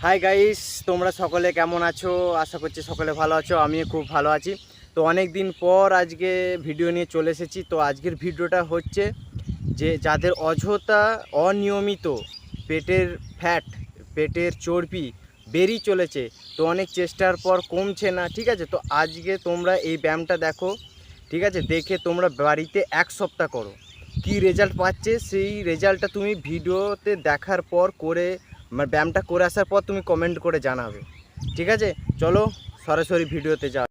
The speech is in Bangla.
হাই গাইস, তোমরা সকলে কেমন আছো? আশা করছি সকলে ভালো আছো। আমিও খুব ভালো আছি। তো অনেক দিন পর আজকে ভিডিও নিয়ে চলে এসেছি। তো আজকের ভিডিওটা হচ্ছে যে যাদের অযথা অনিয়মিত পেটের ফ্যাট, পেটের চর্বি বেরিয়ে চলেছে, তো অনেক চেষ্টার পর কমছে না, ঠিক আছে? তো আজকে তোমরা এই ব্যায়ামটা দেখো, ঠিক আছে? দেখে তোমরা বাড়িতে 1 সপ্তাহ করো, কি রেজাল্ট পাচ্ছে সেই রেজাল্টটা তুমি ভিডিওতে দেখার পর করে ব্যায়ামটা করে আসার পর তুমি কমেন্ট করে জানাবে, ঠিক আছে? চলো সরাসরি ভিডিওতে যাও।